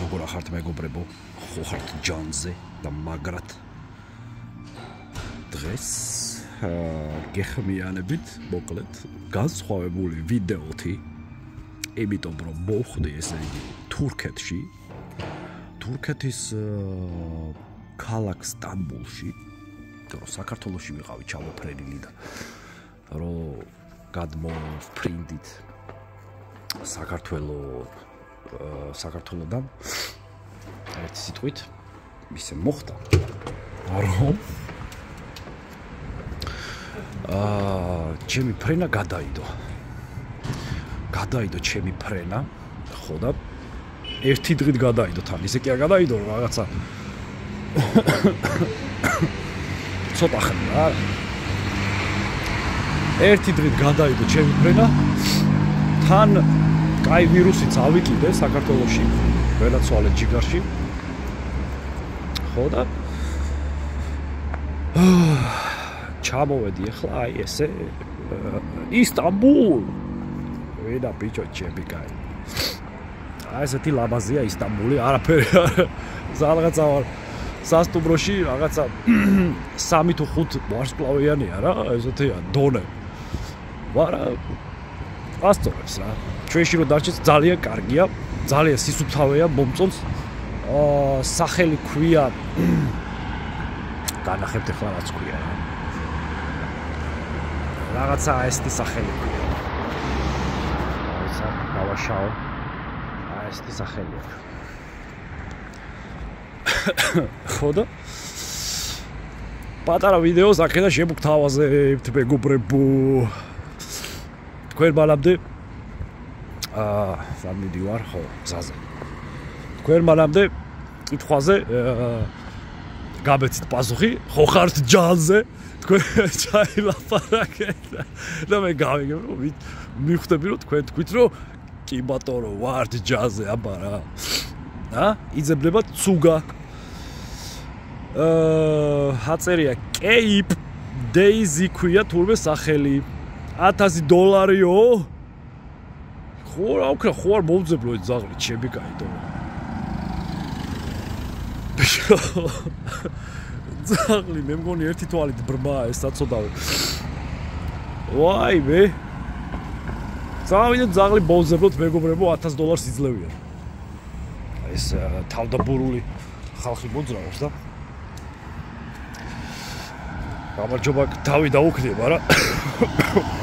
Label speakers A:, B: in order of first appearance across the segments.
A: როგორ ახართ მეგობრებო, ხო ხართ ჯანზე და მაგრად. დღეს გეხმიანებით, მოკლედ, განსხვავებული ვიდეოთი, იმიტომ რომ მოვხდი ესე იგი თურქეთში, თურქეთის ქალაქ სტამბულში, რომ საქართველოში ვიყავი ჩამოფრენილი და რომ გადმოვფრინდით საქართველოდან ერთი სიტყვით ისე მოხდა რომ ჩემი ფრენა გადაიდო ჩემი ფრენა ხო და ერთი დღით გადაიდო თან ისე კი არ გადაიდო რომ რაღაცა ცოტა ხანი რა ერთი დღით გადაიდო ჩემი ფრენა თან კაი ვირუსიც ავიკიდე საქართველოში ვერაცვალე ჯიგარში ხო და ჩამოვედი ახლა აი ესე ისტამბულ ვედა ბიჭო ჩემი კაი აი ესეთი ლაბაზია ისტამბული არაფერი რაღაცა სასტუმროში რაღაცა 3 თუ 5 ვარსკვლავიანია რა ესეთია დონე ვარა ასწორებს რა ჩვენში რო დარჩეს ძალიან კარგია ძალიან სისუფთავეა მომწონს სახელი ქვია განახებთ ახლა რაც ქვია რა რაღაცა ესეთი სახელი ქვია ისა გავაშაო ესეთი სახელია ხო და პატარა ვიდეოს აქედან შემოგთავაზებთ მეგობრებო თქვენ მანამდე სად მიდივარ ხო გზაზე თქვენ მანამდე კითხვაზე გაბეცით პასუხი ხო ხართ ჯანზე თქვენ ჩაილაპარაკეთ და მე გავიგებ რომ მივხვდები რომ თქვენ თქვით რომ კი ბატონო ვართ ჯანზე აბა რა იძებნება ცუგა აწერია კეიპ დეიზი ქვია თურმე სახელი $1000-იო ხო რა უკრა ხო არ მოვძებლო ეს ზაღლი ჩემი კაი დო ზაღლი მე მგონი ერთი თვალით ბრმაა ეს საწოდავე ვაი მე წავიდეთ ზაღლი მოვძებლოთ მეგობრებო $1000 იძლევიან ეს თავდაბურული ხალხი მოძრაობს და გამარჯობა თავი დაუქნება რა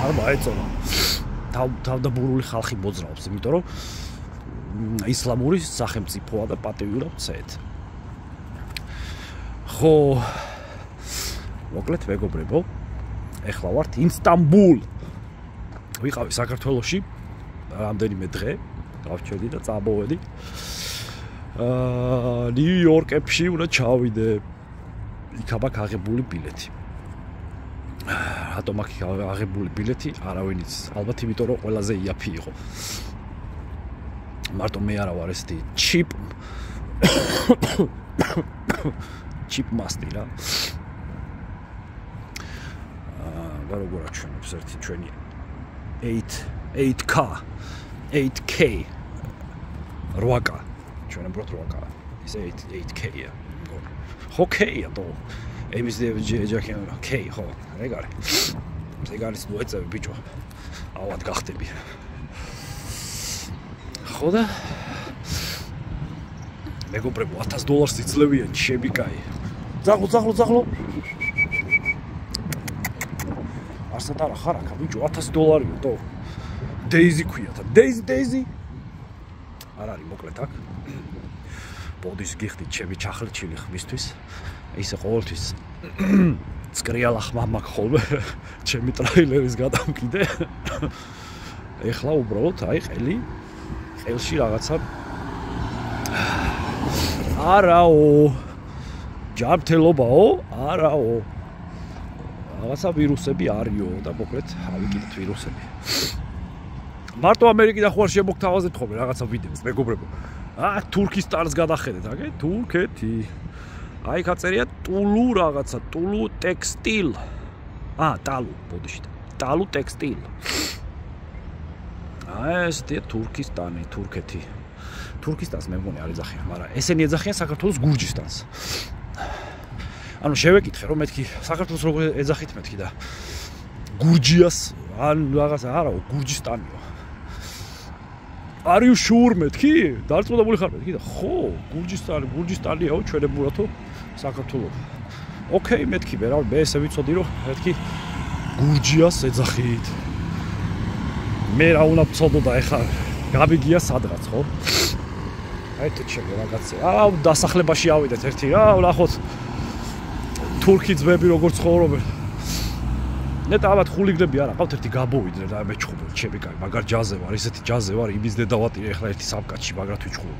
A: არ მაეწონა თავდაბურული ხალხი მოძრაობს იმიტომ რომ ისლამური სახელმწიფოა და პატივი უნდა ვცეთ ხო მოკლედ მეგობრებო ეხლა ვართ ინსტამბულ ვიყავი საქართველოში რამდენიმე დღე გავჩერდი და წამოვედი ნიუ-იორკებში უნდა ჩავიდე იქ აქვს აღებული ბილეთი რატომ აქვს აღებული ბილეთი არავინ იცის ალბათ იმიტომ რომ ყველაზე იაფი იყო მარტო მე არა ვარ ესეთი ჩიპ მასტი რა და როგორ აჩვენებს ერთი ჩვენი 8K 8K ჩვენ უბრალოდ 8K ის 8K-ია ხო K-ია თო ემის ჯეჯაკენ K ხო ეგ არის ეგ არის ნუ ეწევი ბიჭო ავად გახტები ხო და მეგობრებო $1000 იძლევიან ჩემი კაი ძაღლო არსად არა ხარაკა ბიჭო $1000-იო თო დეიზი ქვია და დეიზი არ არის მოკლედ აქ ბოდის გიხდით ჩემი ჩახლჩილი ხმისთვის ისე ყოველთვის წკრიალა ხმა მაქვს ხოლმე ჩემი ტრეილერის გადამკიდე ეხლა უბრალოდ აი ყელში რაღაცა არაო ჯანმრთელობაო არაო რაღაცა ვირუსები არისო და მოკლედ ავიკიდეთ ვირუსები მარტო ამერიკიდან ხო არ შემოგთავაზებთ ხოლმე რაღაცა ვიდეოს მეგობრებო თურქისტანს გადახედეთ აგე თურქეთი აი ხაწერია ტულუ რაღაცა ტულუ ტექსტილ ტალუ ბოდიში ტალუ ტექსტილ ეს თურქისტანი თურქეთი თურქისტანს მე მგონი არ ეძახიან, მაგრამ ესენი ეძახიან საქართველოს გურჯისტანს. ანუ შევეკითხე რომ მეთქი საქართველოს როგორ ეძახით მეთქი და გურჯიას ან რაღაცა არაო გურჯისტანიო. Are you sure მეთქი? დარწმუნებული ხარ მეთქი და ხო, გურჯისტანიაო ჩვენებურათო საქართველოს. ოკეი მეთქი მე ესე ვიცოდი რომ მეთქი გურჯიას ეძახით. მე რა უნდა ვწოდო და ეხლა გავიგია სადღაც ხო? აი თუ ჩემი რაღაცა. დასახლებაში ავიდეთ ერთი რა, ნახოთ თურქი ძმები როგორ ცხოვრობენ. ნეტა ალბათ ხულიგნები არ აყავთ ერთი გაბოვიდნენ და მეჩხუბო ჩემი კაი მაგარ ჯაზე ვარ, ისეთი ჯაზე ვარ, იმის დედავატირე ეხლა ერთი სამკაცში მაგრად ვიჩხუბობ.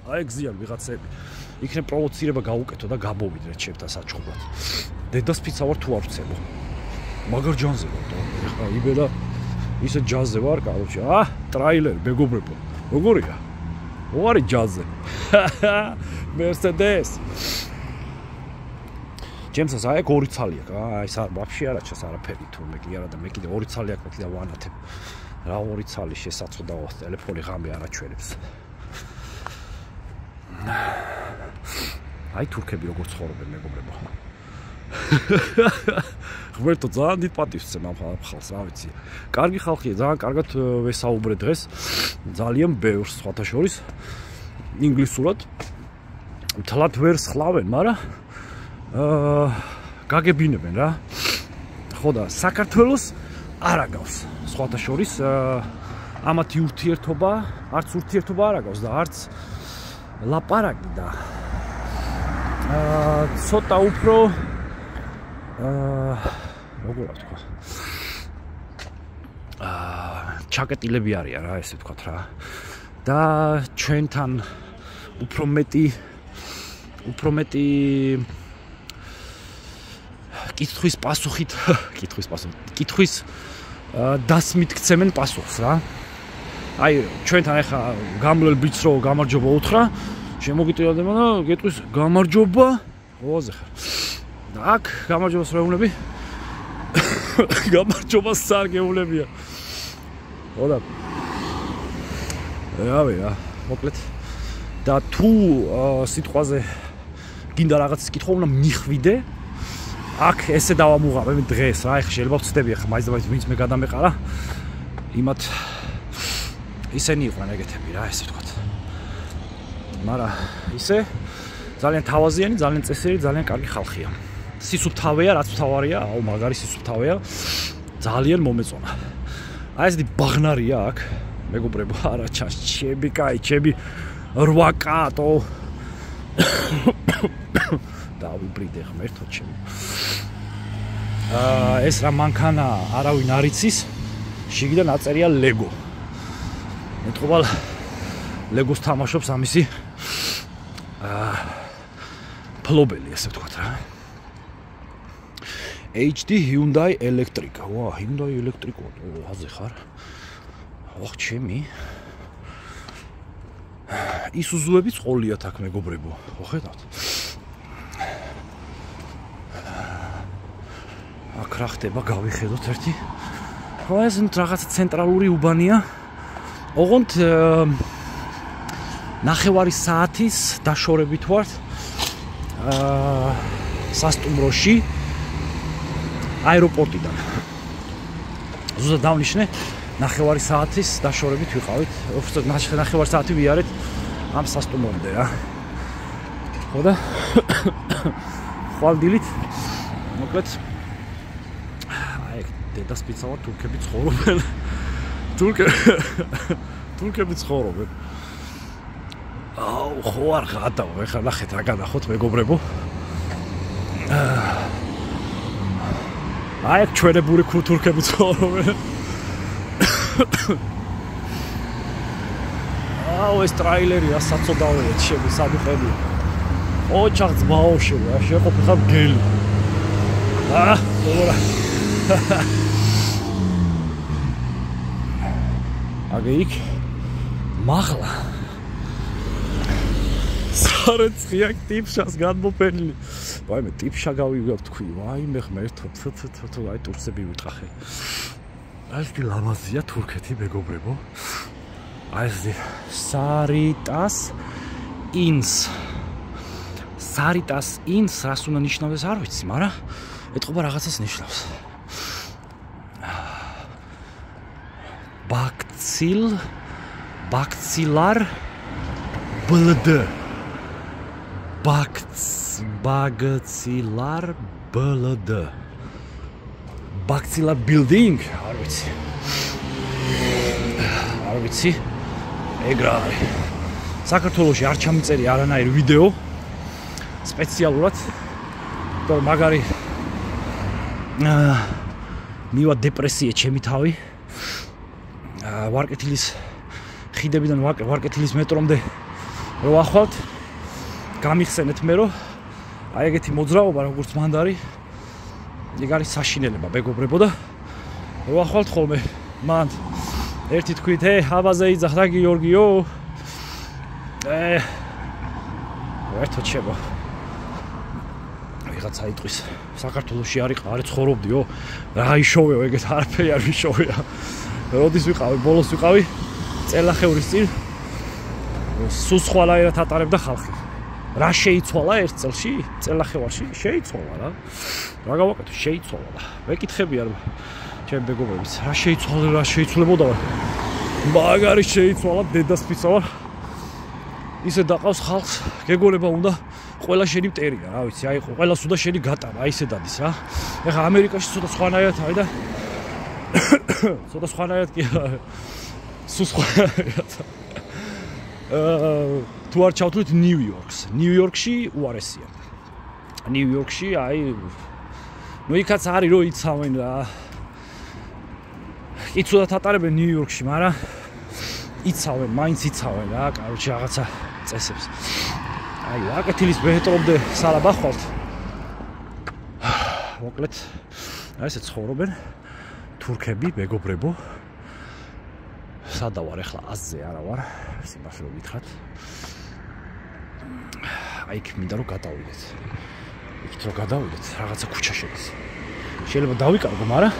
A: აი გზიან ვიღაცები. იქნებ პროვოცირება გაუკეთო და გაბოვიდნენ ჩემთან საჩხუბად. დედას ფიცა ვარ თუ არ ვცემო. მაგარ ჯანზე ვარ და ეხლა იბედა ისე ჯაზე ვარ, კაროჩე. ტრაილერი მეგობრებო. როგორია? ოარი ჯაზე. Mercedes. ჩემსაც აი ეგ ორი ცალი აქვს. აი სა ვაფშე არაჩას არაფერი თუ მე კი არა და მე კიდე ორი ცალი აქვს, მე კიდე ვანათებ. რა ორი ცალი შესაძლოა ტელეფონი ღამე არაჩვენებს. აი თურქები როგორ ცხოვრობენ მეგობრებო. ღმერთო ძალიან დიდ პატივს ვცემ ამ ხალხს, რა ვიცი. კარგი ხალხია, ძალიან კარგად ვესაუბრე დღეს. ძალიან ბევრს სხვათა შორის ინგლისურად. მთლად ვერ სხლავენ, მაგრამ გაგებინებენ რა. ხო და საქართველოს არ აგავს. სხვათა შორის ამათი ურთიერთობა, არც ურთიერთობა არ აგავს და არც ლაპარაკი და ცოტა უფრო როგორ ვთქვა? ჩაკეტილები არიან რა, ესე ვთქვათ რა. და ჩვენთან უფრო მეტი კითხვის დასმით გცემენ პასუხს რა. აი ჩვენთან ახლა გამლელ ბიჭს რო გამარჯობა უთხრა, შემოგიტირდება და გეტყვის გამარჯობა, ოზე ხარ. და აქ გამარჯობას რა უნები? გამარჯობას სარგეულებია. ოდა. რავი რა, მოკლედ. და თუ სიტყვაზე გინდა რაღაცის კითხვა უნდა მიხვიდე, აქ ესე დავამუღავე მე დღეს რა, ეხლა შეიძლება ვწდები ახლა მაინც ვინც მე გადამეყარა. იმათ ისენი იყვნენ ეგეთები რა, ესე ვთქვათ. მაგრამ ისე ძალიან თავაზიანი, ძალიან წესიერი, ძალიან კარგი ხალხია. სისუფთავეა, რაც თავარია, აუ მაგარი სისუფთავეა. ძალიან მომეწონა. აი ესეთი ბაღნარია აქ, მეგობრებო, არა ჩანს, ჩემი კაი, ჩემი 8 კატო. დავიბრიდე ღმერთო ჩემი. ეს რა მანქანა არავინ არ იცის. შიგიდან აწერია ლეგო. მეტყობა ლეგოს თამაშობს ამისი ფლობელი, ესე ვთქვათ რა. HD Hyundai Electric. ვა, Hyundai Electric. აზე ხარ? ოხ, ჩემი. ისუზუები წყოლიათ აქ მეგობრებო. ხედავთ? აქ რა ხდება, გავიხედოთ ერთი. ხო, ეს რაღაც ცენტრალური უბანია. ოღონდ ნახევარი საათის დაშორებით ვართ სასტუმროში აეროპორტიდან. ზუსტად დავნიშნე, ნახევარი საათის დაშორებით ვიყავით. ნახევარი საათი ვიარეთ ამ სასტუმრომდე რა. ხო და ხვალდილით მოკლედ აი დედას პიცა ვარ, თურქები ცხოვრობენ. თურქები ცხოვრობენ. აუ, ხო არ გადავა, ეხლა ნახეთ რა განახოთ მეგობრებო. აი ჩვენებური თურქები ცხოვრობენ. აუ ეს ტრაილერია საწოდავია ჩემი სადუხები. ოჩახ ძმაოში რა შეყოფი ხარ გელი. dobra. აგე იქ მაღლა სარეცხია ტიპშას გადმოფენილი. ვაიმე ტიპშა გავიგებ თქვი, ვაიმე ღმერთო, თუ აი ტურსები ვიტყახე. ეს დილამაზია თურქეთი მეგობრებო. აი ეს Saritas Inns. Saritas Inns რას უნდა ნიშნავდეს არ ვიცი, მაგრამ ეთყობა რაღაცას ნიშნავს. Bacillar BLD. Bacillar BLD. Bacillar building, არ ვიცი. ეგრა არის. საქართველოში არ ჩამიწერი არანაირი ვიდეო სპეციალურად. თორემ მაგარი მივა დეპრესია ჩემი თავი. ვარკეთილის ხიდებიდან ვარკეთილის მეტრომდე რო ახვალთ გამიხსენეთ მე რომ აი ეგეთი მოძრაობა როგორც მანდარი ეგ არის საშინელება მეგობრებო და რო ახვალთ ხოლმე მანდ ერთი თქვით აბაზე იძახ და გიორგიო ერთო ჩება ვიღაცა იტყვის საქართველოში არ ცხოვრობდიო რა იშოვეო ეგეთ არაფერი არ ვიშოვია როდის ვიყავი ბოლოს ვიყავი წელახევრის წინ სუსხვალაერად ატარებდა ხალხი რა შეიცვალა ერთ წელში წელახევარში შეიცვალა რა გავაკეთო შეიცვალა და ვეკითხებიან ჩემ მეგობრებს რა შეიცვლებოდა მაგარი შეიცვალა დედასფიცა ვარ ისე დაყავს ხალხს გეგონება უნდა ყველა შენი მტერია რა ვიცი აი ყველას უნდა შენი გატანა აი ისე დადის რა ეხა ამერიკაში ცოტა სხვანაირად არის და ცოტა სხვანაირად კი სუსხვალაერად თუ არ ჩავთვლით ნიუ-იორკში უარესია ნიუ-იორკში აი ნუ იქაც არის რომ იცავენ რა იცოდათ ატარებენ ნიუ-იორკში მაგრამ იცავენ მაინც იცავენ რა კაროჩე რაღაცა წესებს აი ვაკეთილის მეტრომდე სალაბ ახვალთ მოკლედ აი ესე ცხოვრობენ თურქები მეგობრებო სადა ვარ ახლა აზზე არა ვარ სიმართლე რომ გითხრათ აი იქ მინდა რომ გადავიდეთ იქით რომ გადავიდეთ რაღაცა ქუჩა შედის შეიძლება დავიკარგო მაგრამ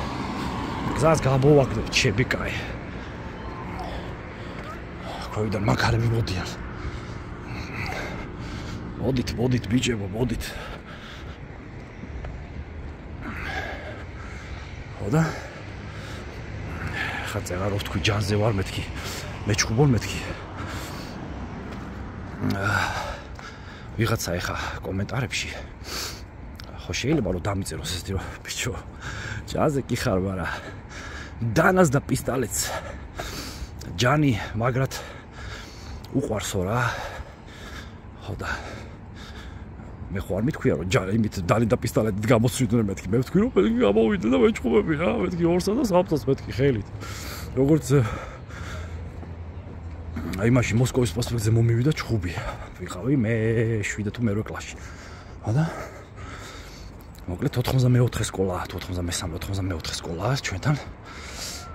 A: გზას გამოვაგდებ ჩები კაი ქვევიდან მაქარები მოდიან მოდით ბიჭებო მოდით ხოდა ხაწერა რო თქვი ჯანზე ვარ მეთქი მეჩხუბოლ მეთქი ვიღაცა ეხა კომენტარებში ხო შეიძლება რომ დამიწეროს ესეთი რომ ბიჭო ჯანზე კი ხარ მაგრამ დანას და პისტოლეტს ჯანი მაგრად უყვარსო რა ხოდა მე ხო არ მithქვია რომ ჯანი იმით დალი და პისტოლეტით გამოსვიდნენ მეთქი მე ვთქვი რომ მეთქი გამოვიდე და მეჩხუბები რა მეთქი 2-სა და 3-ს მეთქი ხელით როგორც აი მაშინ მოსკოვის პროსპექტზე მომივიდა ჩხუბი ვიყავი მე 7 თუ მე-8 კლასში ხოდა მოკლედ 94 სკოლა 93 სკოლა ჩვენთან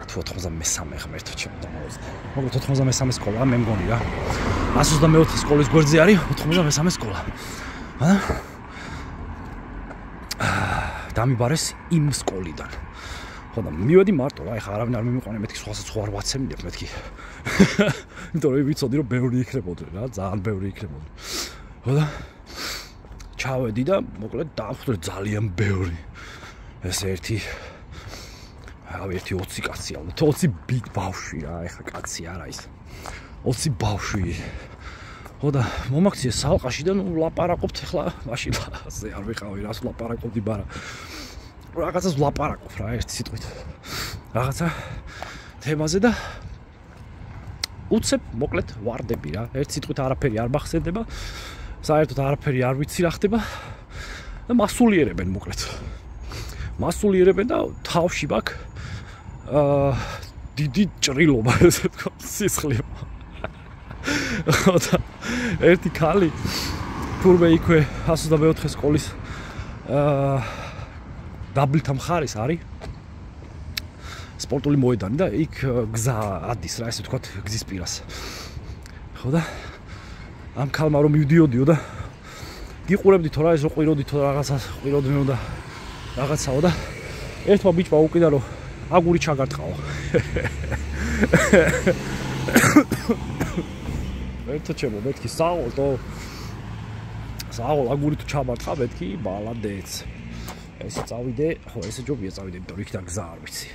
A: 93 ღმერთო ჩემ დამაუზდა მოკლედ 93 სკოლა მე მგონი რა 124 სკოლის გვერდზე არის 93 სკოლა დამიბარეს იმ სკოლიდან ხოდა მივედი მარტო რა ეხა არავინ არ მიმიყვანე მეთქი სხვასაც ხო არ ვაცემდებ მეთქი იმიტომ რომ ვიცოდი რომ ბევრი იქნებოდნენ რა ძალიან ბევრი იქნებოდნენ ხოდა ჩავედი და მოკლედ დავხვდე ძალიან ბევრი ეს ერთი 20 კაცი ალბათ 20 ბიგ ბავშვი რა ეხა კაცი არა ის 20 ბავშვი ხოდა მომაქციეს სალყაში და ნუ ლაპარაკობთ ეხლა მაშინ ასე არ ვიყავი რას ლაპარაკობდი ბარა რაღაცას ვლაპარაკობ რა ერთი სიტყვით რაღაცა თემაზე და უცებ მოკლედ ვარდები რა ერთი სიტყვით არაფერი არ მახსენდება საერთოდ არაფერი არ ვიცი რა ხდება და მასულიერებენ მოკლედ მასულიერებენ და თავში მაქვს დიდი ჭრილობა ესე თქვა სისხლება ხოდა ერთი ქალი თურმე იქვე 124 სკოლის დაბლთა მხარეს არის სპორტული მოედანი და იქ გზა ადის რა ესე ვთქვათ გზის პირას ხოდა ამ ქალმა რომ მივდიოდიო და გიყურებდით რა ეს რო ყვიროდითო რაღაცა ყვიროდნენ და რაღაცაო და ერთმა ბიჭმა უკიდა რომ აგური ჩაგარტყაო ერთო ჩემო, მეთქი საყოლტო. საყოლ აგური თუ ჩამარტყა, მეთქი მალადეც. ესე წავიდე, ხო, ესე ჯობია წავიდე, იმიტომ რომ იქიდან გზა არ ვიცი.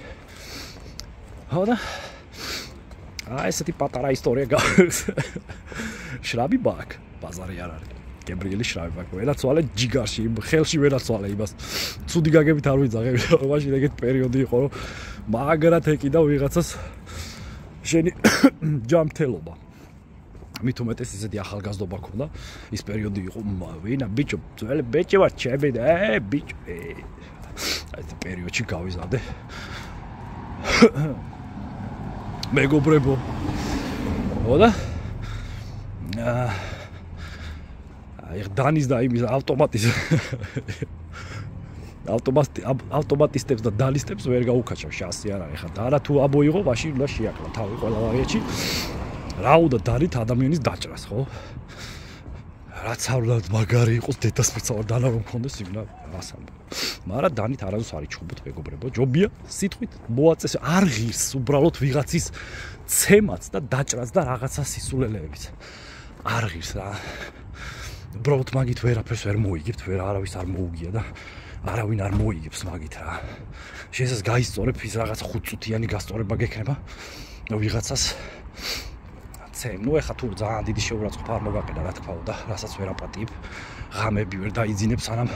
A: ხო და ესეთი პატარა ისტორია გაქვს. შრაბი ბაკ, ბაზარი არ არის. გებრიელი შრაბი ბაკ, ვერაცვალე ჯიგარში, ხელში ვერაცვალე იმას. ცუდი გაგებით არ ვიძაღები, მაშინ ეგეთ პერიოდი იყო, რომ მაგრად ეკიდა ვიღაცას შენი ჯამთელობა. მით უმეტეს ისეთი ახალგაზრდობა ქონდა, ის პერიოდი იყო, ვინა ბიჭო, ძველი ბეჭი ვარ, ჩემი და ბიჭო. ეს პერიოდში გავიზარდე. მეგობრებო. ოდა დანის და იმის ავტომატისტებს და დალისტებს ვერ გაუკაჩავ შასი არ არის ხა და თუ აბოიღო მაშინ უნდა შეაკლა თავი ყველა ვარიეთში რა უნდა დალით ადამიანის დაჭრას ხო რაც ავლად მაგარი იყოს დედას მეცავარ დანა რომ მქონდეს იმნა ასამბლე მაგრამ დანით არასდროს არ იჩხუბოთ მეგობრებო ჯობია სიტყვით მოაწეს არ ღირს უბრალოდ ვიღაცის ცემაც და დაჭრას და რაღაცა სისულელეებით არ ღირს რა უბრალოდ მაგით ვერაფერს ვერ მოიგებთ ვერ არავის არ მოუგია და არავინ არ მოიგებს მაგით რა შესაძლოა გაისწორებ ის რაღაც 5 წუთიანი გასწორება გექნება ვიღაცას ცემ ნუ ეხა თუ ძალიან დიდი შეურაცხყოფა არ მოგაყედა რა თქმა უნდა რასაც ვერ აპატიებ ღამები ვერ დაიძინებ სანამ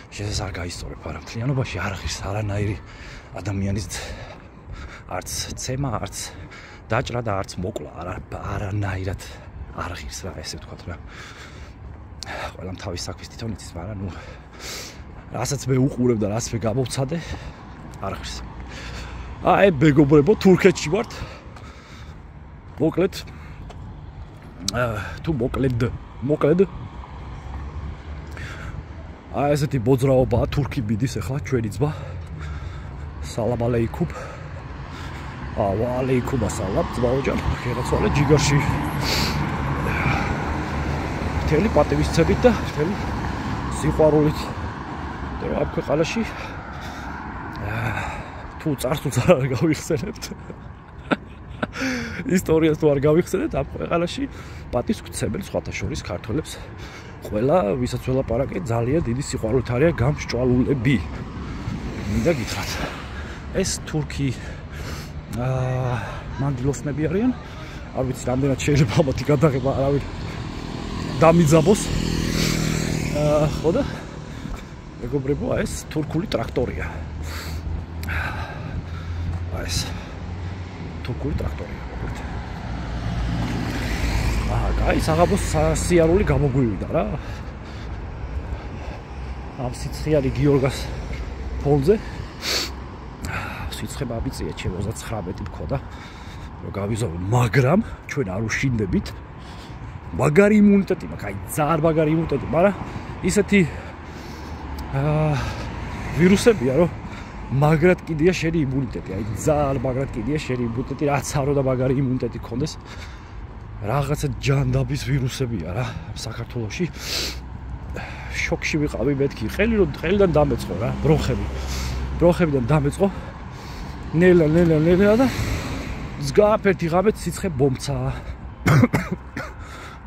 A: შესაძლოა არ გაისწორებ არა მთლიანობაში არ ღირს არანაირი ადამიანის არც ცემა არც დაჭრა და არც მოკლა არანაირად არ ღირს რა ესე ვთქვათ რა ყველამ თავის საქმის თვითონ იცის მაგრამ ნუ რასაც მე უყურებ და რაც მე გამოვცადე არ ღირს აი მეგობრებო თურქეთში ვართ მოკლედ თუ მოკლედ აი ესეთი ბოძრაობაა თურქი ბიდის ახლა ჩვენი ძმა სალამ ალეიქუმ ვალეიქუმ ასალამ ძმაოჯან ხერაცვალე ჯიგარში მთელი პატივისცემით და მთელი სიყვარულით რომ ამ ქვეყანაში თუ წარსულს არ გავიხსენებთ ისტორიას თუ არ გავიხსენებთ ამ ქვეყანაში პატივს გვცემენ სხვათა შორის ქართველებს ყველა ვისაც ველაპარაკე ძალიან დიდი სიყვარულით არიან გამსჭვალულები მინდა გითხრათ ეს თურქი მანგილოსნები არიან არ ვიცი რამდენად შეიძლება ამათი გადაღება არავინ დამიძაბოს ხო და მეგობრებო ეს თურქული ტრაქტორია ეს თურქული ტრაქტორია კაი საღამოს სიარული გამოგვივიდა რა ამ სიცხიანი გიორგას ფონზე სიცხე მაბიწია ჩემ 39 მქონდა რომ გავიზავ მაგრამ ჩვენ არ უშინდებით მაგარი იმუნიტეტი მაქვს აი ძალიან მაგარი იმუნიტეტი მაგრამ ისეთი ვირუსებია რომ მაგრად კიდია შენი იმუნიტეტი აი ძალიან მაგრად კიდია შენი იმუნიტეტი რაც არო და მაგარი იმუნიტეტი გქონდეს რაღაცა ჯანდაბის ვირუსებია რა საქართველოში შოკში ვიყავი მეთქი ყელიდან დამეწყო რა ბრონხებიდან დამეწყო ნელა და ზგაფერთი ღამე სიცხე მომცა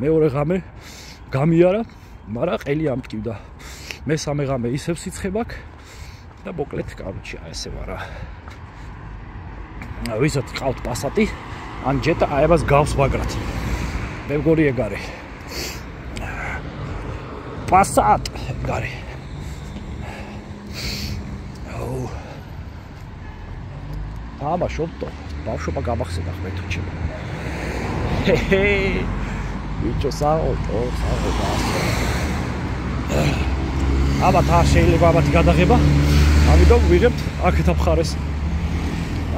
A: მეორე ღამე გამიარა მაგრამ ყელი ამტკივდა მესამე ღამე ისევ სიცხე მაქვს და მოკლედ კავჩი ესე ვარ რა ვისაც ყავთ პასატი ან ჯეტა აებას გავს მაგრად მე მგონი ეგ არის პასატ გარი აუ თამაშობ ბავშვობა გამახსენდა ხმეთო ჩემ ვიჩო საერთო აბა თა შეიძლება აბათი გადაღება ამიტომ ვიღებთ აქეთ ამხარეს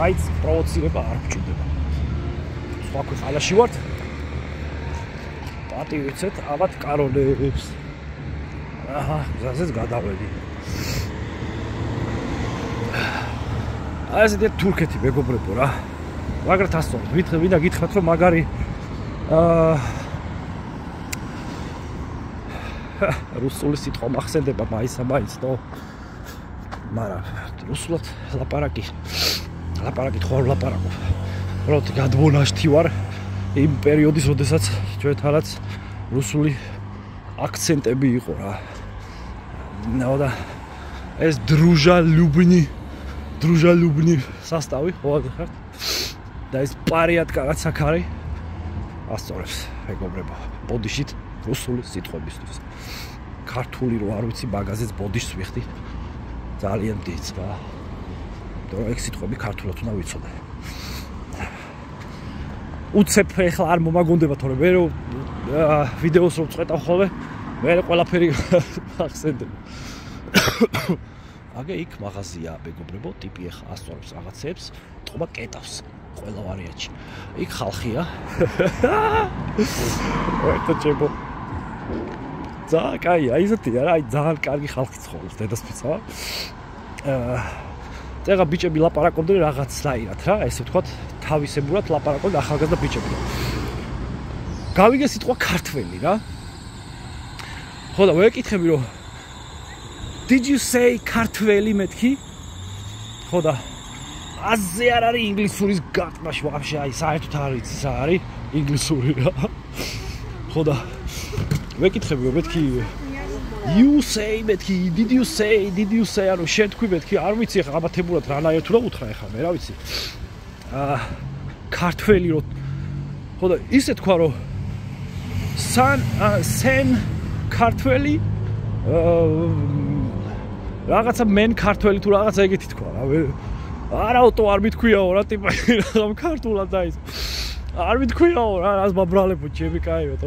A: აიც პროვოცირება არ გჭირდება სხვა ქვეყანაში ვართ პატივიცეთ აბათ კაროლებს აჰა ზაზეც გადავედი აი ესეთი თურქეთი მეგობრებო რა მაგრად ასწორეთ ვინდა გითხრათ რომ მაგარი რუსული სიტყვა მახსენდება მაინც ნო მაგრამ რუსულად ლაპარაკი ხო არ ლაპარაკობ უბრალოდ გადმონაშთი ვარ იმ პერიოდის, როდესაც ჩვენთანაც რუსული აქცენტები იყო რა. და ეს дружелюбный составი ხო ხარ? და ეს პარიატკა რაც აქ არის ასწორებს მეგობრებო ბოდიშით რუსული სიტყვებისთვის. ქართული რო არ ვიცი მაგაზეც ბოდიშს ვიხდი. ძალიან დიდს რა. და ეგ სიტყვები ქართულად უნდა ვიცოდე. უცებ ეხლა არ მომაგონდება თორე მე რო ვიდეოს რო წვეტავ ხოლმე მე ყველაფერი ახსენდება. აგე იქ მაღაზია მეგობრებო ტიპი ეხლა ასწორებს რაღაცებს ტყობა კეტავს ყველა ვარიანტში. იქ ხალხია. ვერტო ჩემო. ძალიან კაია, ისეთია რა, ძალიან კარგი ხალხი ცხოვრობს დედასფიცა. წეგა ბიჭები ლაპარაკობდნენ რაღაცნაირად რა, ესე ვთქვათ, თავისებურად ლაპარაკობდნენ ახალგაზრდა ბიჭები. გავიგე სიტყვა ქართველი რა. ხო და ვეკითხები რომ Did you say ქართველი მეთქი? ხო და აზე არ არის ინგლისურის გატმაში ვაფშე აი საერთოდ არ ვიცი რა არის ინგლისური რა. ხო და ვეკითხები რომ მეთქი you say მეთქი did you say ანუ შენ თქვი მეთქი არ ვიცი ახლა ამათებურად რანაირად უნდა უთხრა ახლა მე რა ვიცი. ქართველი რო ხო და ისე თქვა რომ სენ ქართველი რაღაცა მენ ქართველი თუ რაღაცა ეგეთი თქვა რა. არაუტო არ მithქვიაო რა ტიპა რა ქართულად და ის არ მithქვიაო რა რას ბაბრალებო ჩემი კაიო.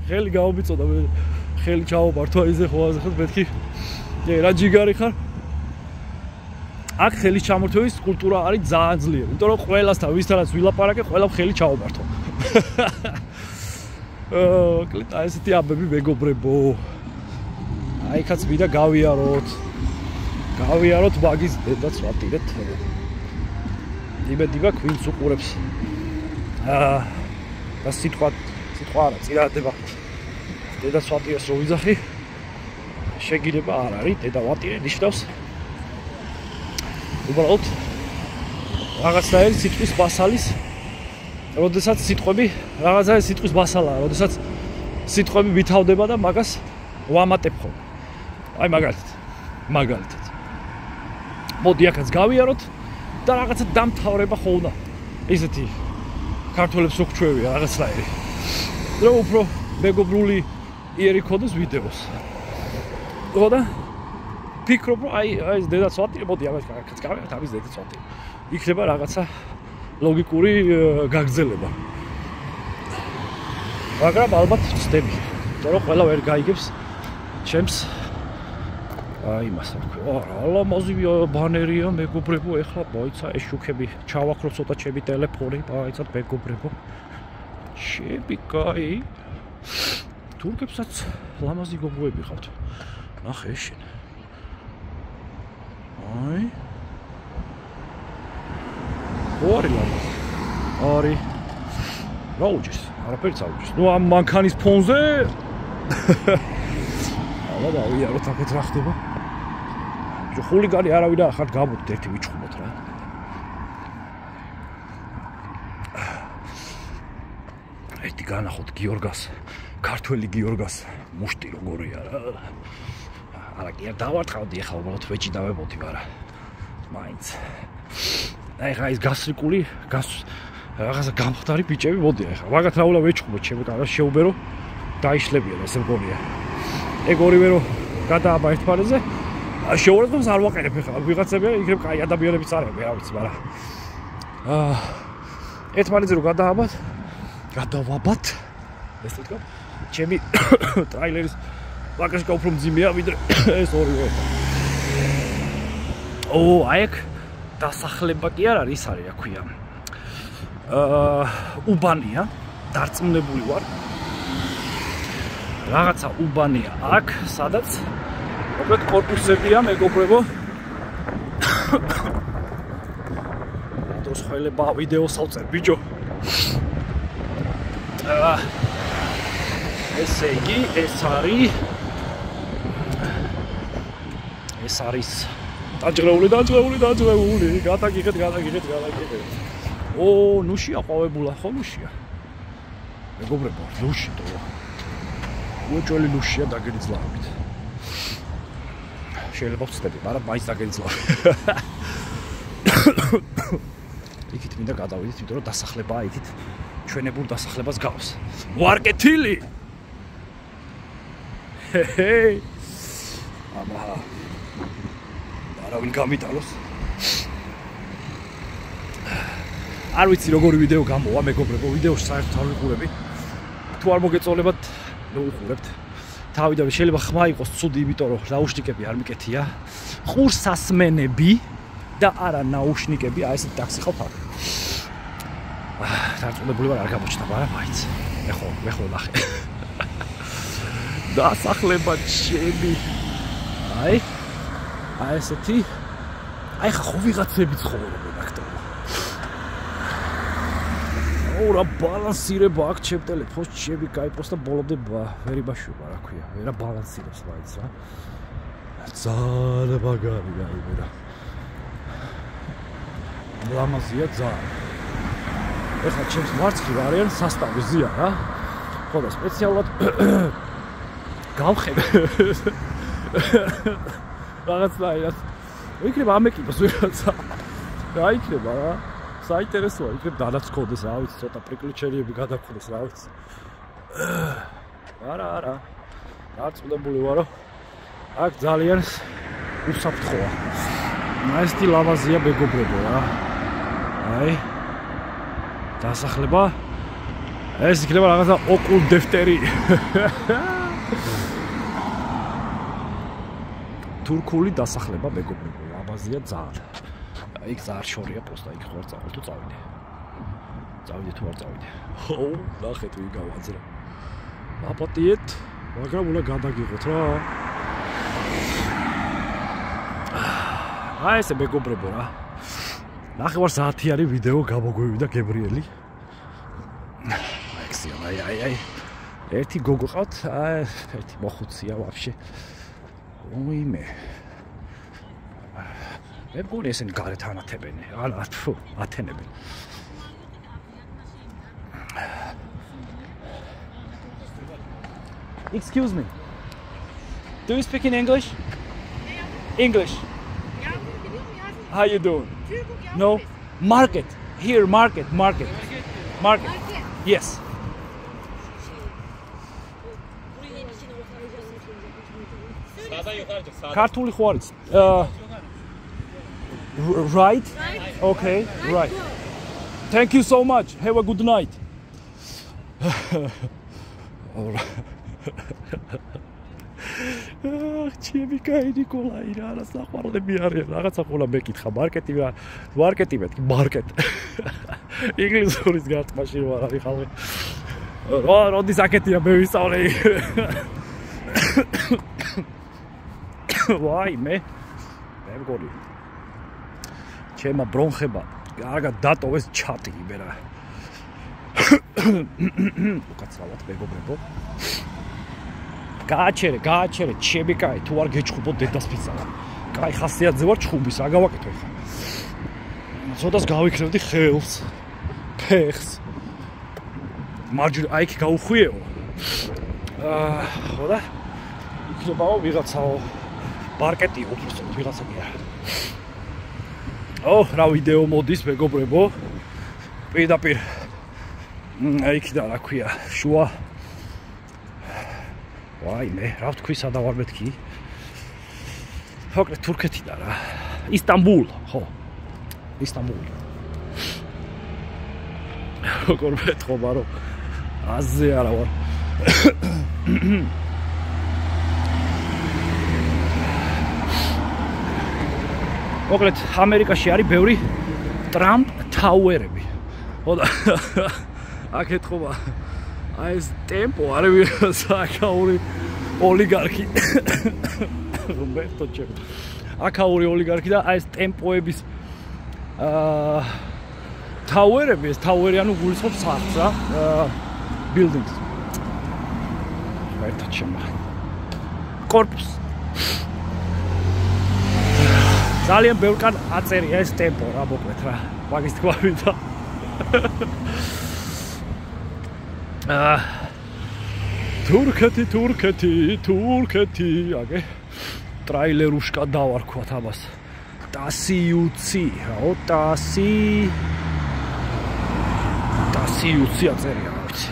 A: ხელი გაუბიწოდა მე ხელი ჩაობართო ისე ხო ასეთ მეთქი რა ჯიგარი ხარ. აქ ხელის ჩამორთმევის კულტურა არის ძალიან ძლიერი. იმიტომ რომ ყველასთან ვისთანაც ვილაპარაკე ყველა ხელი ჩაობართო. კლიტა ესეთი აბები მეგობრებო. აიქაც ვიდა გავიაროთ მაგის დედაც ვატირეთ. იმედი მაქვს ვინც უყურებს. და სიტყვა არა წირადება. დედაც ვატირეს რო ვიძახი. შეგირება არ არის, დედა ვატირე ნიშნავს. უბრალოდ რაღაცნაირი სიტყვის ბასალის როდესაც სიტყვები რაღაცა სიტყვის ბასალაა, როდესაც სიტყვები ვითავდება და მაგას ვამატებ ხოლმე. აი მაგალითად. მოდი აქაც გავიაროთ და რაღაცა დამთავრება ხო უნდა. ისეთი ქართველებს უხჩვევია რაღაცნაირი. რომ უფრო მეგობრული იერი ქონდეს ვიდეოს. ხო და ფიქრობ რომ აი ეს დედაც ვატირე, მოდი აქაც გავიაროთ ამის დედაც ვატირე. იქნება რაღაცა ლოგიკური გაგრძელება. მაგრამ ალბათ ვწდები. იმიტომ რომ ყველა ვერ გაიგებს ჩემს იმას რა ალამაზია ბანერია მეგობრებო ეხლა მოიცა ეს შუქები ჩავაქრო ცოტა ჩემი ტელეფონი მოიცათ მეგობრებო შები კაი თურქებსაც ლამაზი გოგოები ხავთ ნახე შენ აი ორი ლამაზი ორი რა უჯეს არაფერიც აუჯეს ნუ ამ მანქანის ფონზე ალა დავიაროთ აქეთ რა ხდება ხულიგანი არავინ ახარ გამოდით ერთი ვიჩხუბოთ რა ერთი განახოთ გიორგას ქართველი გიორგას მუშტი როგორია რა არა კი არ დავარტყავდი ახლა უბრალოდ ვეჭიდავებოდი მაგრამ მაინც აი ხა ის გასრიკული რაღაცა გამხდარი ბიჭები მოდი ახლა მაგათ რა უნდა ვეჩხუბოთ ჩემი კაცს შეუბერო დაიშლებიან ესე მგონია ეგ ორივე რო გადააბა ერთმანეთზე შეურაცხმოს არ ვაყენებ ახლა ვიღაცები იქნებ კაი ადამიანებიც არიან მე რა ვიცი მაგრამ ერთმანეთზე რო გადავაბათ ეს თქო ჩემი ტრაილერის ბაგაჟი უფრო მძიმეა ვიდრე ეს ორივე აი ეგ დასახლება კი არ არის ის არის რა ქვია უბანია დარწმუნებული ვარ რაღაცა უბანია აქ სადაც მოკლედ კორპუსებია მეგობრებო დროს ხელება ვიდეოს ავწერ ბიჭო ესე იგი ეს არის დაჯღრეული გადაგიღეთ ნუშია ყვავებულა, ხო ნუშია. მეგობრებო, ნუში თო. უეჭველი ნუშია დაგეძლავებით. შეიძლება ვწდები, მაგრამ მაინც დაგეძლავ. იქით მინდა გადავიდეთ, იმიტომ რომ დასახლებაა იქით. ჩვენებურ დასახლებას გავს. მოარკეთილი. ჰეჰე. აბა. არავინ გამიტანოს. არ ვიცი როგორი ვიდეო გამოვა, მეგობრებო, ვიდეოს საერთოდ არ ვიყურები. თუ არ მოგეწოლებათ, მოვიყურებთ. თავიდანვე შეიძლება ხმა იყოს ცუდი, იმიტომ რომ ნაუშნიკები არ მიკეთია. ყურს სასმენები და არა ნაუშნიკები, აი ესეთ დაგსიხავთ აქ. დარწმუნებული ვარ არ გამოჩნდა, მაგრამ მაინც. ეხლა ნახე. დასახლება ჩემი. აი ესეთი. აი ხო ვიღაცები ცხოვრობენ აქ. რა ბალანსირება აქ ჩემ ტელეფონს ჩემი გაიპოს და ბოლომდე ვერიბაშვება რა ქვია ვერა ბალანსირებს მაინც რა ძალიან მაგარია ვერა ლამაზია ძალიან ეხლა ჩემს მარცხნივ არიან სასტავი ზია რა ხო და სპეციალურად გავხებ რაღაცნაირად იქნება ამეკიდოს ვიღაცა რა იქნება რა საინტერესოა, იქნებ დანაცქოდეს, რა ვიცი, ცოტა პრიკლუჩენიები გადაგხდეს, რა ვიცი. არა. დარწმუნებული ვარო. აქ ძალიან უსაფრთხოა. ესეთი ლამაზია მეგობრებო რა. აი. დასახლება. ეს იქნება რაღაცა ოკულდეფტერი. თურქული დასახლება მეგობრებო, ლამაზია ძალიან. იქ ზარ შორია პოსტა იქ ხوار წავალ თუ წავიდე. წავიდე თუ არ წავიდე. ო, ნახეთ ვინ გავაძრა. აპატიეთ, მაგრამ უნდა გადაგიღოთ რა. აი ესე მეგობრებო რა. ნახევარ საათიანი ვიდეო გამოგვივიდა გებრიელი. აი. ერთი გოგო ყავთ, ერთი მოხუცია ვაფშე. ოიმე. მე მგონი ესენი გარეთ ანათებენ, ათენებენ. Excuse me. Do you speak in English? English. How you doing? No. Market. Here, market. Yes. ქართული ხო არის? Right? Okay, right. Thank you so much. Have a good night. All right. ჩემი კაი ნიკოლაი რა საყვარლები არიან რაღაცა ყოლა მეკითხა მარკეტი მეთქი მარკეტ ინგლისურის გარტმაში ვარ არის ხალხი როდის აკეთია მე ვისწავლე ვაი მე მგონი ჩემა ბრონხება კარგად დატოვეს ჩატი იმერა უკაცრავად მეგობრებო გააჩერე ჩემი კაი თუ არ გეჩხუბო დედას ფიცალა კაი ხასიათზე ვარ ჩხუბის რა გავაკეთო ხა ცოტას გავიქრევდი ხელს ფეხს მარჯვენა აი იქ გაუხვიეო ხო და იქნებაო ვიღაცაო მარკეტი უბრალოდ ვიღაცა კი არა რა ვიდეო მოდის მეგობრებო პირდაპირ აი იქიდან რა ქვია შუა ვაი მე რა ვთქვი სადა ვარ მეთქი ფოკლე თურქეთიდან რა ისტანბულ ხო ისტანბულ როგორ მეთქობა რომ აზე არა ვარ მოკლედ ამერიკაში არის ბევრი ტრამპ თაუერები ხო და აქ ეთქობა აი ეს ტემპო არის საკაური ოლიგარქი რომბერტო ჩე აკაური ოლიგარქი და აი ეს ტემპოების თაუერები ეს თაუერი ანუ გულისხმობს სახლს რა ბილდინგს ვერტო ჩე კორპუს ძალიან ბევრკან აწერია ეს ტემპო რა მოკლედ რა მაგის თქვა ვიდა თურქეთი, აგე ტრაილერუშკა დავარქვათ ამას. ტასიუცი, რაო, ტასიუცი აწერია, რა ვიცი.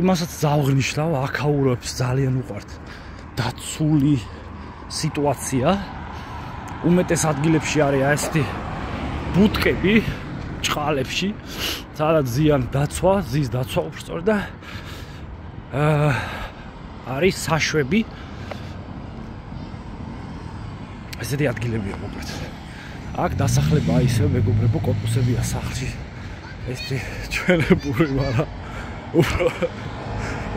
A: იმასაც ზავღნიშნავ, აქაურებს ძალიან უყვართ. დაცული სიტუაცია. უმეტეს ადგილებში არის ასეთი ბუტკები, ჭყალებში, სადაც ზიან დაცვა, ზის დაცვა უბრალოდ და არის საშვები. ესეთი ადგილებია მოკლედ. აქ დასახლება ისე მეგობრებო კორპუსებია სახლში. ესეთი ჩვენებული, მაგრამ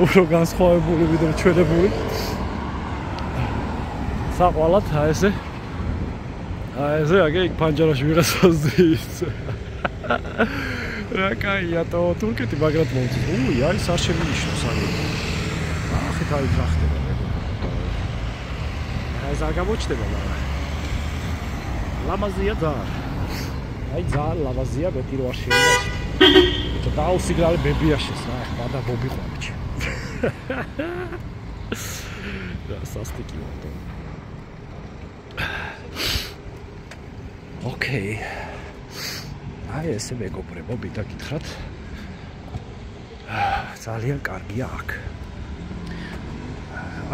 A: უფრო განსხვავებული ვიდრე ჩვენებული. საყვალად ესე აგე იქ პანჯარაში ვიღაცას ზის. რა კაია თო თურქეთი მაგრად მომწონს. არის არ შემინიშნოს აგე. ახეთ არის რა ხდება მეგობრებო. ეს არ გამოჩნდება მაგრამ. ლამაზია ძალიან. აი ძალიან ლამაზია მეტი რო არ შეიძლება. დაუსიგრალე ბებიაშეს რა ხა და მობიყვანე. და სასტიკი ვარ. ოკეი. აი ესე მეგობრებო, მითხართ. ძალიან კარგია აქ.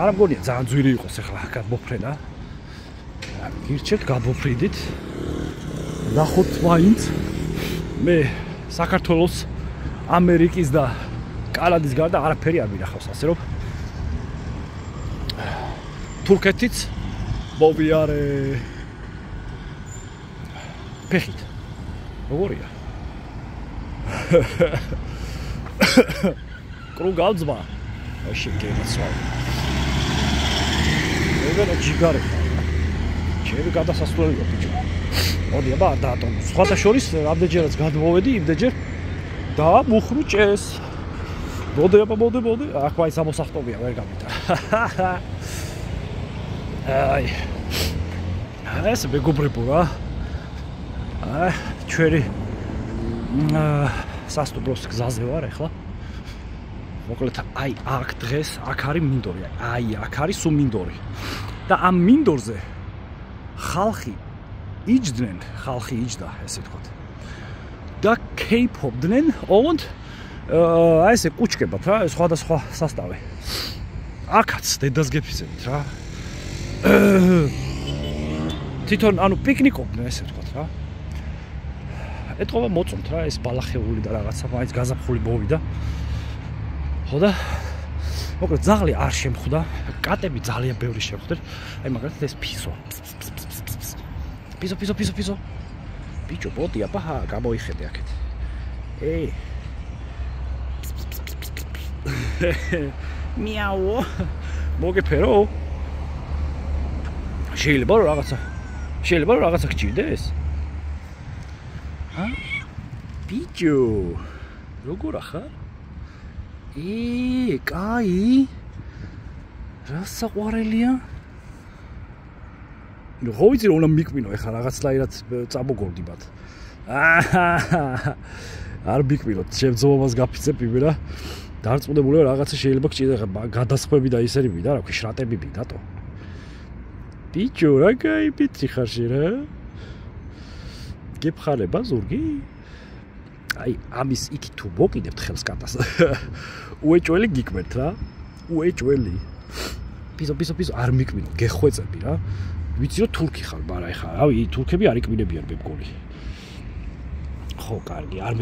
A: არ მგონია ძალიან ძვირი იყოს ახლა გადმოფრენა. გირჩევთ გადმოფრიდით. ნახოთ მაინც მე საქართველოს, ამერიკის და კანადის გარდა არაფერი არ მინახავს, ასე რომ თურქეთიც მოვიარე ფეხით. როგორია? კრუგალძმა ვაში გეცვალ. ეგრე ჯიგარი ხარ. ჩემი გადასასვლელია ბიჭო. მოდი აბა დაატომ. სხვათა შორის რამდენჯერაც გადმოვედი, იმდენჯერ და მუხრუჭეს. მოდი აბა მოდი. აქ მაინც ამოსახტობია ვერ გამიტა. აი. ეს მეგობრებო რა. ჩვენი სასტუმროს გზაზე ვარ ახლა. მოკლედ აი აქ დღეს აქ არის მინდორი. აი აქ არის სულ მინდორი. და ამ მინდორზე ხალხი იჯდა, ესე ვთქვათ. და კეიპობდნენ, ოღონდ აი ესე კუჩკებად რა, სხვადასხვა სასტავი. აქაც დედას გეფიცებით რა. თვითონ ანუ პიკნიკობდნენ, ესე ვთქვათ რა. ეთქობა მოწონთ რა, ეს ბალახეული და რაღაცა, მაინც გაზაფხული მოვიდა. ხო და მოკლედ ძაღლი არ შემხვდა, კატები ძალიან ბევრი შემხვდნენ. აი მაგალითად ეს ფისო. ფისო. ბიჭო, მოდი აბა გამოიხედე აქეთ. მიაუ. მოგეფერო? შეიძლება რომ რაღაცა გჭირდეს? ბიჭო, როგორ ახარ? კაი. რა საყვარელია? ხო ვიცი რომ უნდა მიკმინო ეხლა რაღაცნაირად წამოგორდიბათ. არ მიკმინოთ, შემძომებას გაფიცებ იმენა. დარწმუნებულია რაღაცა შეიძლება გჭირდეს გადასხვები და ისერები და რა ქვია შრატებები დატო. ბიჭო, რა კაი ბიჭი ხარ შე რა? გეფხარება ზურგი? აი ამის იქით თუ მოკიდებთ ხელს კატას. უეჭველი გიკმერთ რა. უეჭველი. პიზო არ მიკმინო, გეხვეწები რა. ვიცი რომ თურქი ხარ, მაგრამ ეხლა რავი, თურქები არ იკმინებიან მე მგონი. ხო, კარგი, არ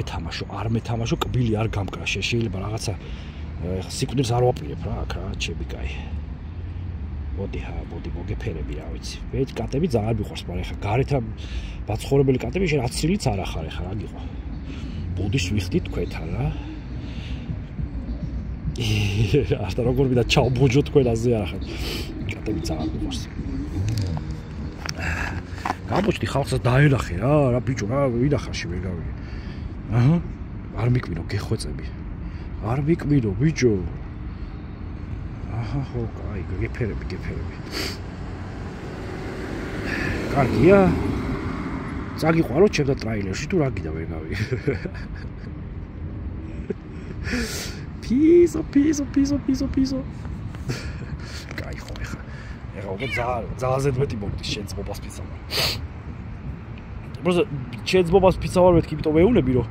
A: მეთამაშო, კბილი არ გამკრა, შეიძლება რაღაცა სიკვდილს არ ვაპირებ რა, აქ რა, ჩემი კაი. მოდი მოგეფერები რა ვიცი. მე კატები ძალიან მიყვარს, მაგრამ ეხლა გარეთ რა ბაცხოვრებელი კატები შენ 10 წელიც არ ახარ ეხლა რა გიყო. ბუდის ვიხდი თქვენთან რა. ახლა როგორ მინდა ჩავბოჯო თქვენაზე ახლა. კატები ძალიან მიყვარს. გამოჩდი ხალხსაც დაენახე რა ბიჭო რა ვინახარში ვერ გავიგე. არ მიკმინო გეხვეწები. არ მიკმინო ბიჭო. ხო, კაი, გეფერები. კარგია. წაგიყვარო ჩემ და ტრაილერში თუ რა გიდა ვერ გავი. Piso. Კაი ხო ეხა. ეხა უკვე ძალზე მეტი მოგდის შენს ბობას ფიცავარ. просто შენს ბობას ფიცავარ მეთქი, იმიტომ ვეუბნები რომ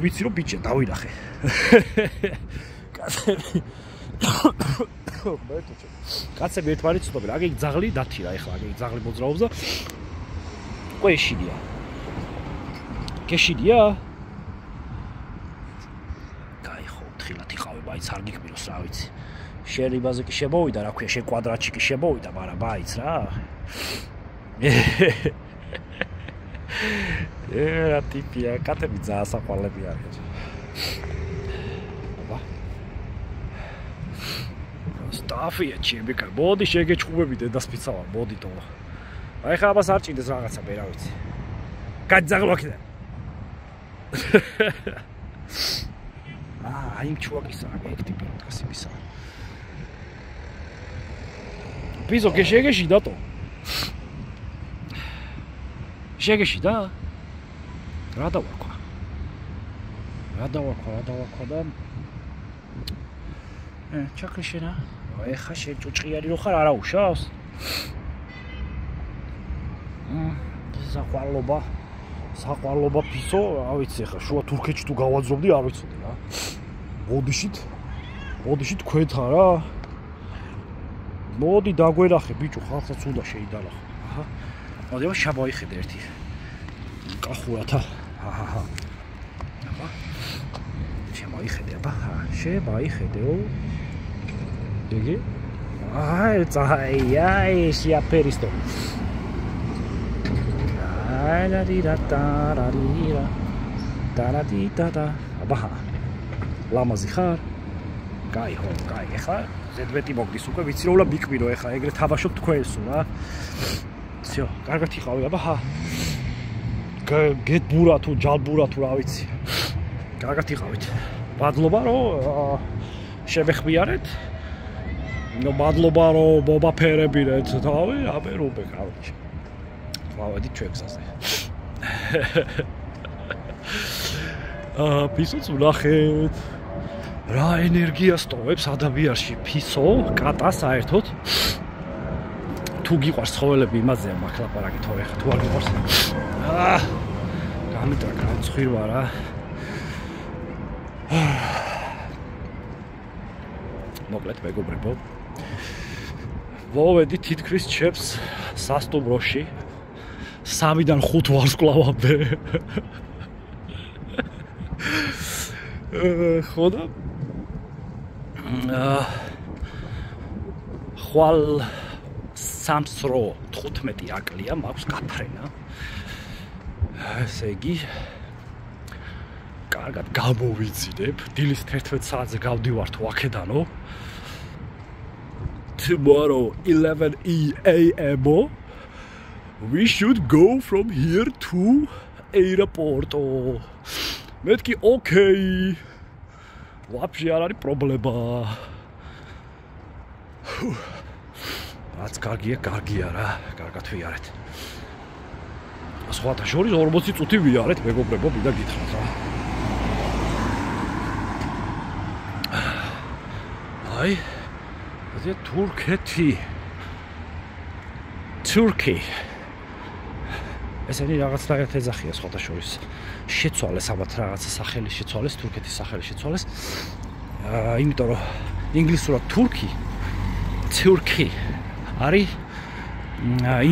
A: ვიცი რომ ბიჭე დავინახე. კაცები ერთმანეთს ცნობენ, აგ იქ ძაღლი დათირა ეხლა, აგ იქ ძაღლი მოძრაობს და უკვე ეშიდია. გეშიდია? კაი ხო, თხილად იყავი, მაინც არ გიქმნოს რა ვიცი. შენ იმაზე კი შემოვიდა, რა ქვია, შენ კვადრატში კი შემოვიდა, მაგრამ მაინც რა. რა ტიპია, კატები ძალიან საყვარლები არიან. სტაფია ჩემიკა, მოდი შეგეჩხუბები დედას ფიცავარ, მოდი თოლა. აი ხა აბას არ ჭინდეს რაღაცა მე რა ვიცი. გაძაღლო აქედან. აი იმ ჩუაკისა ეგ ტიპი როდკასი მისა. პიზო გეშეგეში დატო. შეგეში და რა დავარქვა და ჩაქრიშენა ეხა შენ ჭუჭყიარი რო ხარ არა უშავს საყვარლობა პისო რა ვიცი ეხა შუა თურქეთში თუ გავაძრობდი არ ვიცოდი რა მოდიშით ქვეთა რა მოდი დაგვერახე ბიჭო ხალხსაც უნდა შეიდალახო აჰა მოდი შაბოიხედე ერთი კახურათა აჰა აბა შემოიხედე აბა შემოიხედეო იგი აი შეაფერისტო და აბა ლამაზი ხარ კაი ხო კაი ეხლა ზედვეტი მოგდის უკვე ვიცი რომ მიკმირო ეხლა ეგრე თაბაშობ თქვენსო რა всё კარგად იყავი აბა გეთბურა თუ ჯალბურა თუ რა ვიცი კარგად იყავით მადლობა რომ შევეხმიარეთ მადლობა რომ მობაფერებინეთ თავი აბე რობე კაროჩი მოვედი ჩვენ გზაზე პისოც ვნახეთ რა ენერგია სტოვებს ადამიანში ფისო კატა საერთოდ თუ გიყვარს ცხოველები იმაზეა მაგ ლაპარაკი თორე ხა თუ არ გიყვარს გამიტრაკა ცხვირვა რა მოკლედ მეგობრებო ვოვედი თითქმის ჩემს სასტუმროში 3-დან 5 ვარსკვლავამდე ხო და ხვალ სამსრო 15 აკლია მაქვს გაფრენა ესე იგი კარგად გამოვიძინებ დილის 11 საათზე გავდივარ თუ აქედანო tomorrow 11 a.m. we should go from here to airport მეთქი ოკეი ვაფშე არ არის პრობლემა რაც კარგია რა კარგად ვიარეთ სხვათა შორის 40 წუთი ვიარეთ მეგობრებო მინდა გითხრათ რა აი ეს თურქეთი ესენი რაღაცნაირად ეძახია სხვათა შორის შეცვალეს ამათ რაღაცა სახელი შეცვალეს თურქეთის სახელი შეცვალეს იმიტომ რომ ინგლისურად თურქი არის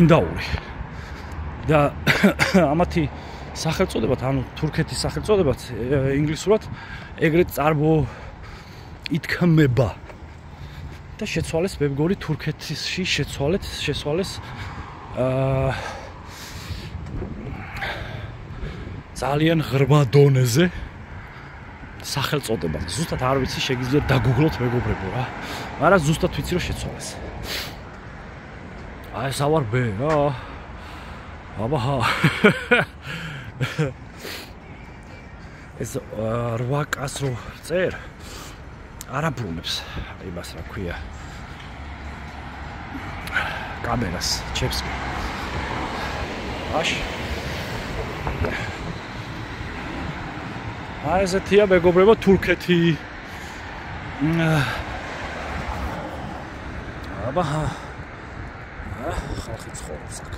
A: ინდაური და ამათი სახელწოდებათ ანუ თურქეთის სახელწოდებათ ინგლისურად ეგრეთ ითქმება და შეცვალეს მე მგონი თურქეთში შეცვალეს ძალიან ღრმა დონეზე სახელწოდება. ზუსტად არ ვიცი, შეგიძლიათ დაგუგლოთ მეგობრებო რა. მაგრამ ზუსტად ვიცი რომ შეცვალეს. აი სავარბე რა. აბა. ეს 8 კას რო წერ არ აბრუნებს იმას რა ქვია. კამერას, ჩეპს. აშ აი ესეთია მეგობრებო თურქეთი. აბა ხალხი ცხოვრობს აქ.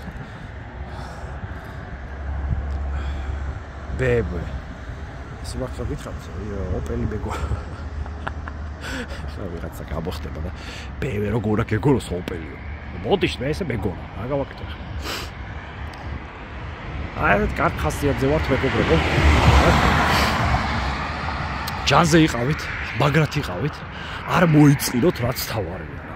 A: ბებე. ეს ვახლა გითხავთ, ოპელი ბეგო. ხა ვიღაცა გამოხდება და ბებე როგორ აქ ეგოროს ოპელიო. მოდიშ მე ესე მეგონა, რა გავაკეთე ხა. აი ეს კარგ ხასიათზე ვართ მეგობრებო. ჯანზე იყავით, მაგრად იყავით, არ მოიწიროთ რაც თავარია.